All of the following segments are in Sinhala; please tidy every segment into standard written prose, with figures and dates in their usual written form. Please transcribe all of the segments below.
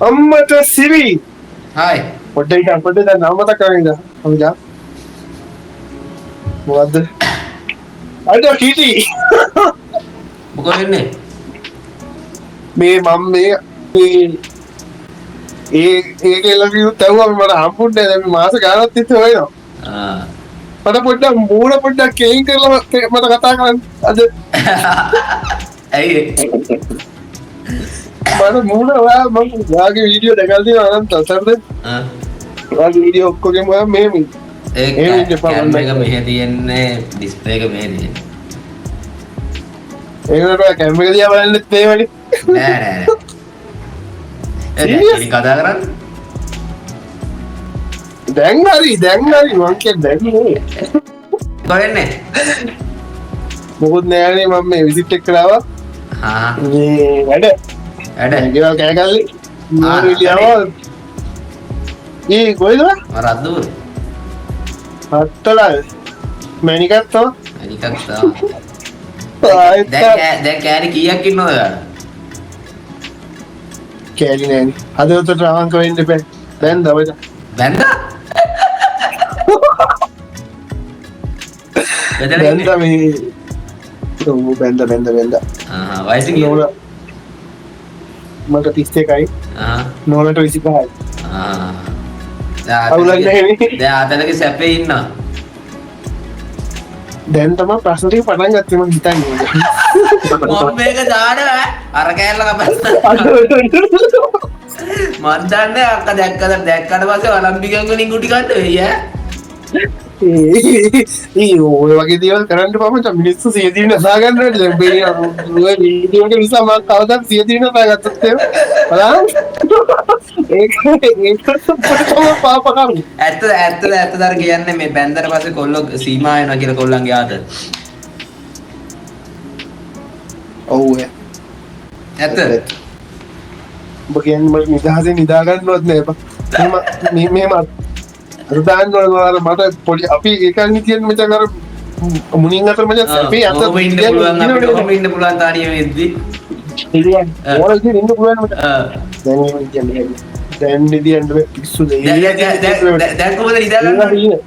අම්මට සිරි හායි පොඩ්ඩක් දැන් නම මතක් කරගන්න අම්මා මොකද්ද අයිඩෝ කීටි මොකද වෙන්නේ මේ මම මේ ඒක එල්ලගියු තවුවා මට හම්බුන්නේ දැන් මාස ගානක් තිස්සේ හොයනවා මට පොඩ්ඩක් මූණ පොඩ්ඩක් කෙලින් කරලා මට කතා කරන්න අද ඇයි මට මූණ ඔයා මම ඔයාගේ වීඩියෝ දැකලා තියෙනවා අනන්ත අතරද ඔයාගේ වීඩියෝ ඔක්කොගෙම ඔයා මෙහෙම ඒ කැමරා එක මෙහෙ තියෙන්නේ ඩිස්ප්ලේ එක මෙහෙ තියෙන්නේ ඒකට ඔයා කැමරා එක දිහා බලන්නෙත් මේ වගේ නෑ ඉතින් කතා කරන්නේ දැන් හරි මං කියන්නේ දැන් නේ කොහෙන්නේ මොකුත් නෑනේ මම මේ විසිට් එක කරාවා මේ වැඩ ගෙවල් කෑගල්ලි මාරිලියාව ඒ කොහෙද රද්දුර හත්තලා මැනිකක් තව දැන් කෑලි කීයක් ඉන්නවද ඔයාලා කෑලි නෑනේ හදවතට අවංක වෙන්න එපා බැන්දා ඔය බැන්දා බැන්දා මේ ඔව් බැන්දා වයස කීයද මට 31යි නෝනට 25යි දැන් ආතලගේ සැපේ ඉන්නවා දැන් තමයි ප්‍රශ්න ටික පටන් ගත්තේ මං හිතන්නේ මොම් මේක දාන්න අර කෑල්ල කපන්න මන් දන්නේ අක්ක දැක්කට පස්සේ ඔලිම්පිකන් වලින් ගුටි ගන්න වෙයි ඈ ඔය වගේ දේවල් කරන්න පමණ මිනිස්සු සියදිවි නසා ගන්නවට දැන් මේ ඔය වීඩියෝ එක නිසා මම කවදාවත් සියදිවි නසා ගත්තත් බලන්න ඒක තමයි පාපකම් ඇත්ත අර කියන්නේ මේ බැන්දර පස්සේ කොල්ලෝ සීමා වෙනවා කියලා කොල්ලන්ගේ ආදර ඔව් ඇත්ත ඔබ කියන්නේ මට නිදහසේ නිදා ගන්නවත් නෑ බා මෙහෙම රුදාන්න වල මට පොඩි අපි ඒකන් කියන්නේ මචං අර මුණින් අතර මචං සැපේ අත ඔබ ඉන්න පුළුවන් අපිට ඔබ ඉන්න පුළුවන් තානිය වෙද්දි ඉතින් ඕන ඉතින් ඉන්න පුළුවන් මචං දැන් මේ කියන්නේ දැන් නිදියන්න පිස්සු දැන් කොහොමද නිදාගන්නේ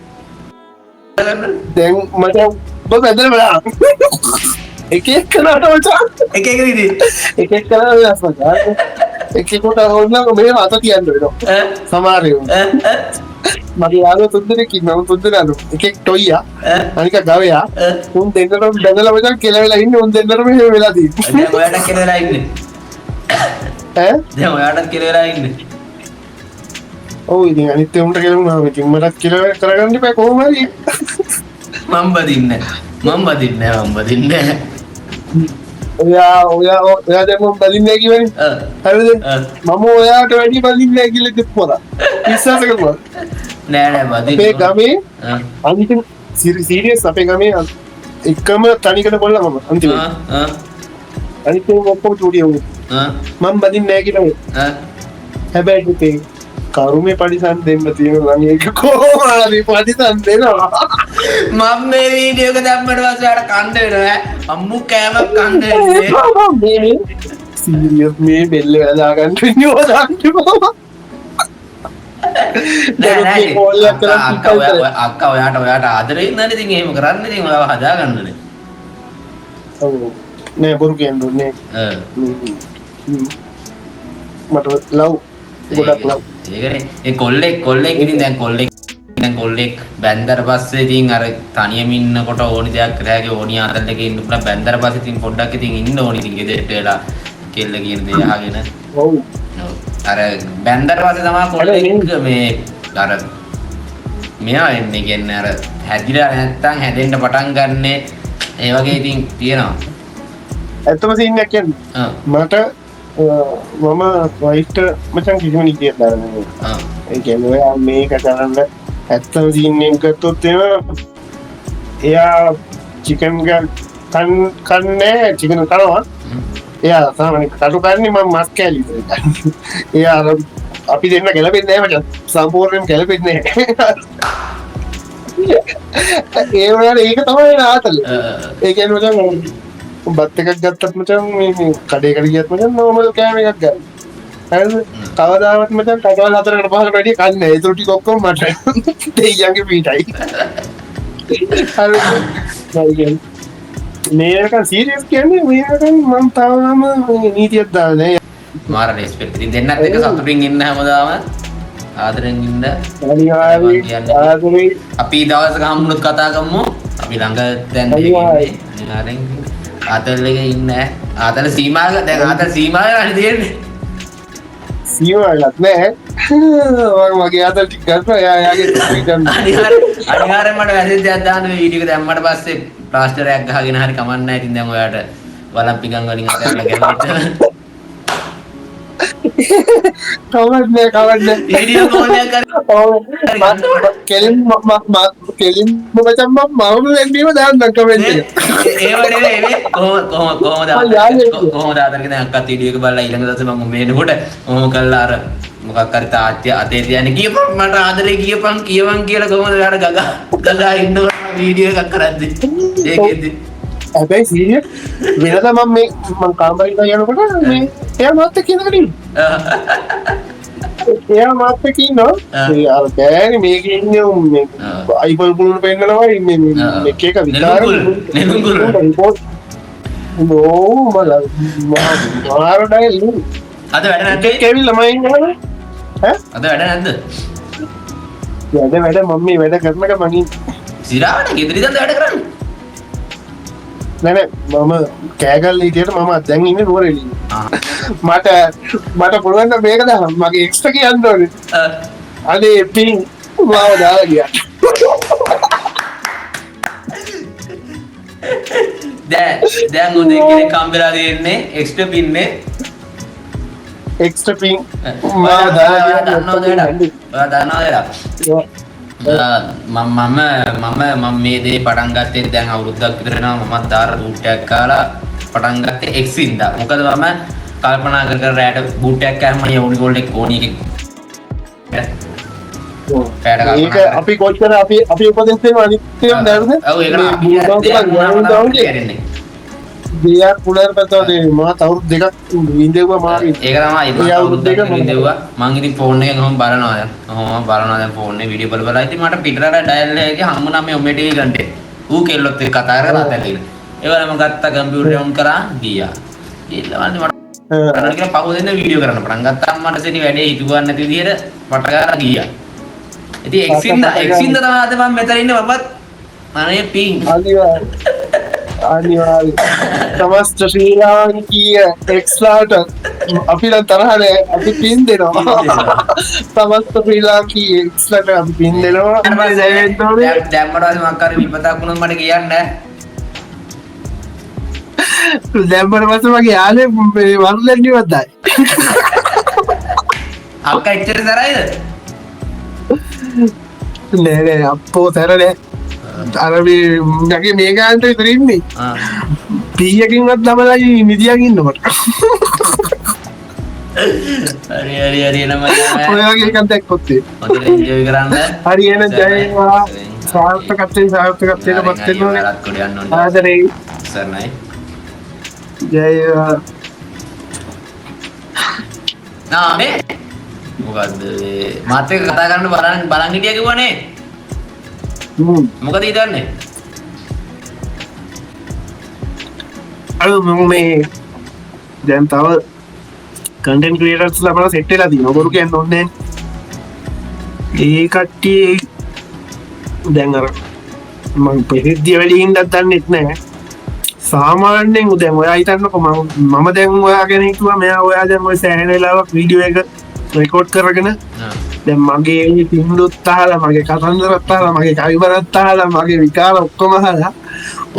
දැන් මචං ඔබ බැදලා බලන්න එක කනට මචං එක නිදි එක කරා වෙනස් මචං එක කොට හොන්නම මේ අත තියන්න වෙනවා සමහර ඒවා මගේ යාළුවා තුන්දෙනෙක් ඉන්නවා මම තුන්දෙනාලු එකෙක් ටොයියා අනික ගවයා උන් දෙන්නටම බැඳලා මචං කෙලවෙලා ඉන්නේ උන් දෙන්නටම එහෙම වෙලා තියෙන්නේ දැන් ඔයාට කෙලවෙලා ඉන්නේ දැන් ඔයාට කෙලවෙලා ඉන්නේ ඔව් ඉතින් අනිත් උන්ට කෙලුණා ඉතින් මටත් කෙලව කරගන්න ඉපෑ කොහොම හරි මම බදින්නේ ඔයා දැන් මම බලින්නේ කිව්වනේ හරිද මම ඔයාට වැඩි බලින්නේ කියලා කිව්වා විශ්වාස කරනවා නෑ බදින්න අපේ ගමේ අන්තිම සීරියස් අපේ ගමේ එකම තනිකඩ කොල්ලා මම අන්තිමට අනිත් ඔක්කොම චූටි වුණා මම බදින්නේ නෑ කියලා හැබැයි පුතේ කරුමේ පරිසම් දෙන්න තියෙනවා නම් ඒක කොහොම හරි පරිසම් දෙනවා මම මේ වීඩියෝ එක දැම්මට පස්සේ ආට කන්න වෙනවා අම්මු කෑමක් කන්න වෙන්නේ සීරියස් මේ බෙල්ල වෙලා ගන්න වෙන්නේ අක්කා ඔයාට ආදරේ ඉන්නනේ ඉතින් එහෙම කරන්න ඉතින් ඔයාව හදා ගන්නනේ ඔව් නෑ බොරු කියන්නේ මට ලව් ගොඩක් ලව් ඒකනේ ඒ කොල්ලෙක් ඉතින් දැන් කොල්ලෙක් බැන්දර පස්සේ ඉතින් අර තනියම ඉන්නකොට ඕනි දෙයක් කරාගේ ඕනි ආතල්ලක ඉන්න පුළුවන් බැන්දර පස්සේ ඉතින් පොඩ්ඩක් ඉතින් ඉන්න ඕනි ඉතින් ගෙදරට වෙලා කෙල්ල කියන දේ අහගෙන ඔව් අර බැන්දර පස්සේ තමයි කොල්ලෙක් මේ අර මෙයා එන්නේ කියන්නේ අර හැදිලා නැත්තම් හැදෙන්න පටන් ගන්න ඒ වගේ ඉතින් තියෙනවා ඇත්තම සීන් එකක් කියන්නේ මට මම වයිට් මචං කිසිම නිදියක් දාන්නේ නෑ ඒ කියන්නේ ඔයා මේක කරන්න ඇත්තම සීන් එක ගත්තොත් එයා චිකන් කන්නේ චිකන් කනවා එයා සාමාන්‍ය කටු කන්නේ මම මස් කෑලි විතරයි එයා අපි දෙන්න ගැලපෙන්නේ නෑ මචං සම්පූර්ණයෙන්ම ගැලපෙන්නේ නෑ ඒ වුණාට ඒක තමයි ආතල ඒ කියන්නේ මචං බත් එකක් ගත්තත් මචං මේ කඩේකට ගියත් මචං නෝමල් කෑම එකක් ගන්න කවදාවත් මචං කටවල් 4කට 5කට වැඩිය කන්නේ නැහැ. ඒ ටික ඔක්කොම මට දෙයියන්ගේ පීටයි. හරි. මේක සීරියස් කියන්නේ මේක මම තාම නීතියක් දාන්නේ නැහැ. මාර රෙස්පෙක්ට් ඉතින් දෙන්නත් එක සතුටින් ඉන්න හැමදාම ආදරෙන් ඉන්න. අනිවාර්යයෙන් අපි දවසක හම්බුනොත් කතා කරමු. අපි ළඟ දැන් අනිවාර්යෙන් ආතල්ලක ඉන්න. ආතල් සීමාවක දැන් ආතල් සීමාවක හරි දෙන්නේ. සීමාවක් නැහැ. මගේ ආතල් ටික ගන්නවා. යාගේ අනිවාර්යෙන් මට මැසේජ් එකක් දාන්න මේ වීඩියෝ එක දැම්මට පස්සේ ප්ලාස්ටර් එකක් ගහගෙන හරි කමක් නැහැ. ඉතින් දැන් ඔයාට වලම් පිකන් වලින් අතහැරලා ගෙනල්ලා කවන්නේ වීඩියෝ කෝල් එකක් කෙලින් මචං මම වෙන්වීම දාන්න කමෙන්ට් එක. ඒ වගේ නෙමෙයි කොහොමද ආදරගෙන අක්කත් වීඩියෝ එක බලලා ඊළඟ දවසේ මම මේනකොට මොහොම කළා අර මොකක් හරි තාත්‍ය අතේ තියන්නේ කියපන් මට ආදරේ කියපන් කියලා කොහොමද යාර ගගා ඉන්නවා වීඩියෝ එකක් කරද්දි ඒකෙදි හැබැයි සීරියස් වෙනද මම කාමරේ යනකොට මේ එයා මාත් එක්ක ඉඳගෙන ඉන්නවා. එයා මාත් එක්ක ඉන්නවා. අර බෑනේ මේකේ ඉන්නේ මේ අයිපල් පුරුණ පෙන්නනවා මේ එක එක විකාර නෙළුඟුරු ඕ මාර ඩයල් අද වැඩ නැද්ද කෙවිල්ලා මම ඉන්නවා ඈ අද වැඩ නැද්ද වැඩ මම මේ වැඩ කරනක මම සිරාවට ගෙදරින්ද වැඩ කරන්නේ නෑ මම කෑගල් හිටියට මම දැන් ඉන්නේ නුවරඑළිය. මට පුළුවන් නම් මේක දාන්න මගේ එක්ස්ට්‍රා කියන්න ඕනේ. අනේ පින් මාව දාලා ගියා. දැන් උදේ කෙනෙක් කම්බරා දෙන්නේ එක්ස්ට්‍රා පින්නේ. එක්ස්ට්‍රා පින් මාව දාලා ගියා. දන්නවද? මම මේ දේ පටන් ගත්තේ දැන් අවුරුද්දක් විතර වෙනවා මමත් දාර බූට්ටයක් කාලා පටන් ගත්තේ X ඉඳලා. මොකද මම කල්පනා කර රැට බූට්ටයක් කෑම මම යෝනි ගෝල්ඩ් එක ඕනි එකක්. ඒක අපි කොච්චර අපි උපදෙස් දෙනවා අනිත්‍යම දැරුද? ඔව් ඒක දෙයක් පුලර් පැත්තේ මම අවුරුදු දෙකක් විඳෙව්වා මාගේ. ඒක තමයි අවුරුදු දෙකක් විඳෙව්වා. මං ඉතින් ෆෝන් එකෙන් කොහොම බලනවා දැන්. කොහොම බලනවා දැන් ෆෝන් එකේ වීඩියෝ බලලා ඉතින් මට පිටරට ඩයල් එකේ හම්බුනා මේ ඔමෙටි ගන්ටේ. ඌ කෙල්ලොත් එක්ක කතා කරලා තැතිලා. ඒවල මම ගත්තා කම්පියුටර් ඔන් කරා ගියා. ඊළඟට මට අර කියන පහුව දෙන්න වීඩියෝ කරන්න පටන් ගත්තාම මට සෙටි වැඩේ හිතුවා නැති විදිහට මට ගාලා ගියා. ඉතින් එක්සින්ද තමයි අද මම මෙතන ඉන්නේ මමත් අනේ පින්. අනිවාර්ය සමස්ත ශ්‍රී ලාංකීය එක්ස්ලාට අපි නම් තරහ නෑ අපි පින් දෙනවා සමස්ත ශ්‍රී ලාංකීය එක්ස්ලාට අපි පින් දෙනවා දැම්මට පස්සේ මක් කර විපතක් වුණොත් මට කියන්න දැම්මට පස්සේ මගේ යාළුවේ මේ වරුලෙන් ඉවද්දායි අක්කා එච්චර තරයිද නෑ අප්පෝ තරනේ අර මේ මේ ගානට විතර ඉන්නේ. පීයකින්වත් ළමලයි නිදියන් ඉන්නකොට. හරි නම ඔය වගේ එකක් දැක්කොත් ඒ. හොඳට එන්ජොයි කරන්න. හරි එන ජයවා සාර්ථකත්වයට පත් වෙනවා. ආදරේ සර්ණයි. ජයවා. නාමේ මොකද්ද මාත් එක්ක කතා කරන්න බලන් හිටියා කිව්වනේ. මොකද හිතන්නේ? අර මම මේ දැන් තව කන්ටෙන්ට් ක්‍රියේටර්ස් ලා සෙට් වෙලා තියෙනවා. බොරු කියන්න ඕනේ නැහැ. ඒ කට්ටිය දැන් අර මම ප්‍රසිද්ධිය වැඩි හින්දා දන්නෙත් නැහැ. සාමාන්‍යයෙන් දැන් ඔයා හිතන්නකෝ මම දැන් ඔයා ගැන හිතුවා මෙයා ඔයා දැන් ඔය සෑහෙන වෙලාවක් වීඩියෝ එක රෙකෝඩ් කරගෙන දැන් මගේ පින්දුත් අහලා මගේ කතන්දරත් අහලා මගේ කවිබරත් අහලා මගේ විකාර ඔක්කොම අහලා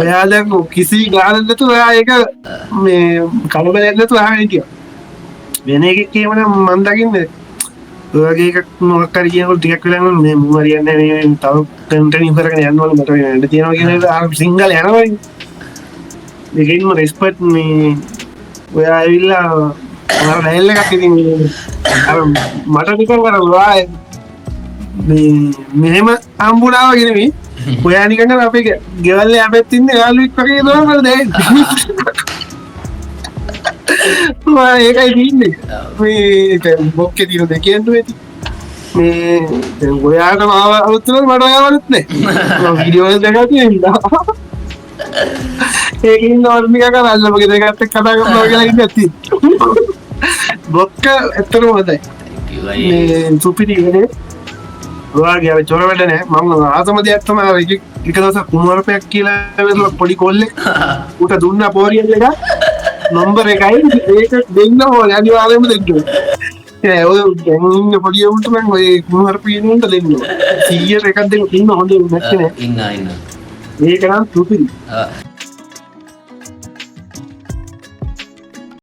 ඔයා දැන් කිසි ගානක් නැතුව ඔයා ඒක මේ කලබලයක් නැතුව අහගෙන හිටියා. වෙන එකක් කියවනම් මම දකින්නේ ඔය වගේ එකක් මොකක් හරි කියනකොට ටිකක් වෙලා යනවා මේ මම හරියන්නේ මේ තව කන්ටෙන්ට් කරගෙන යන්න ඕනේ මට වෙන්න තියෙනවා කියන එක සිංගල් යනවා. මේකෙන්ම රෙස්පෙක්ට් මේ ඔයා ඇවිල්ලා අර ඩයල් එකක් ඉතින් අර මට නිකන් අර ඔයා මේ මෙහෙම හම්බුණා වගේ නෙමෙයි ඔයා නිකන් අර අපේ ගෙවල් යාපෙත් ඉන්නේ යාළුවෙක් වගේ නෝනවල දැනෙන්නේ ඒකයි තින්නේ මේ බොක්කේ තියෙන දෙකෙන්තු ඇති මේ ඔයාට මාව අලුත්තුනොත් මට ඔයාවලුත් නෑ වීඩියෝ වල දැකලා තියෙනවා ඒකින් නෝර්මික කරන්න මගේ දෙකත් එක්ක කතා කරනවා කියලා ඉන්නේ ඇති බොක්ක ඇත්තටම හොඳයි මේ සුපිරි වෙන්නේ ඔයාගේ අර චොර වැඩ නෑ මම ආසම දෙයක් තමයි එක දවසක් කුමාරපයක් කියලා වෙලා පොඩි කොල්ලෙක් උට දුන්න පෝරියල් එක නම්බර 1යි ඒක දෙන්න ඕනේ අනිවාර්යයෙන්ම දෙන්න ඕනේ ඔය ඉන්න පොඩි උන්ට මම ඔය කුමාරපියන් උන්ට දෙන්න ඕනේ 100 එකක් දෙන්න ඉන්න හොඳ නැත්නම් ඉන්න ඒක නම් සුපිරි